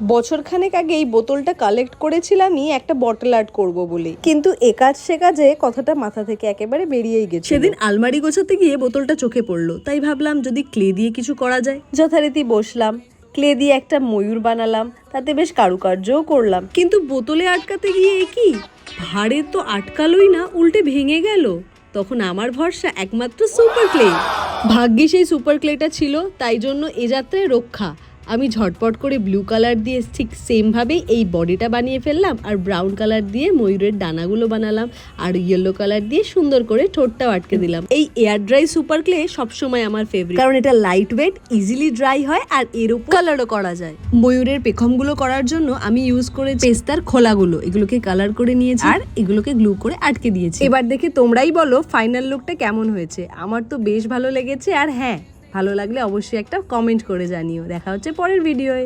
বছরখানেক আগে এই বোতলটা কালেক্ট করেছিলামই একটা বটল আর্ট করব বলে, কিন্তু এ কাজ সে কাজে কথাটা মাথা থেকে একেবারে বেরিয়েই গেছে। সেদিন আলমারি গোছাতে গিয়ে বোতলটা চোখে পড়লো, তাই ভাবলাম যদি ক্লে দিয়ে কিছু করা যায়। যথারীতি বসলাম, ক্লে দিয়ে একটা ময়ূর বানালাম, তাতে বেশ কারুকার্যও করলাম। কিন্তু বোতলে আটকাতে গিয়ে কি ভাঁড়ে তো আটকালোই না, উল্টে ভেঙে গেল। তখন আমার ভরসা একমাত্র সুপার ক্লে। ভাগ্যে সেই সুপার ক্লেটা ছিল, তাই জন্য এ যাত্রায় রক্ষা। আমি ঝটপট করে ব্লু কালার দিয়ে ঠিক সেমভাবেই এই বডিটা বানিয়ে ফেললাম, আর ব্রাউন কালার দিয়ে ময়ূরের ডানাগুলো বানালাম, আর ইয়েলো কালার দিয়ে সুন্দর করে ঠোঁটটাও আটকে দিলাম। এই এয়ার ড্রাই সুপার ক্লে সবসময় আমার ফেভারিট, কারণ এটা লাইট ওয়েট, ইজিলি ড্রাই হয়, আর এর উপর কালারও করা যায়। ময়ূরের পেখমগুলো করার জন্য আমি ইউজ করেছি পেস্তার খোলাগুলো, এগুলোকে কালার করে নিয়েছি আর এগুলোকে গ্লু করে আটকে দিয়েছি। এবার দেখে তোমরাই বলো ফাইনাল লুকটা কেমন হয়েছে। আমার তো বেশ ভালো লেগেছে, আর হ্যাঁ, ভালো লাগলে অবশ্যই একটা কমেন্ট করে জানিও। দেখা হচ্ছে পরের ভিডিওয়ে।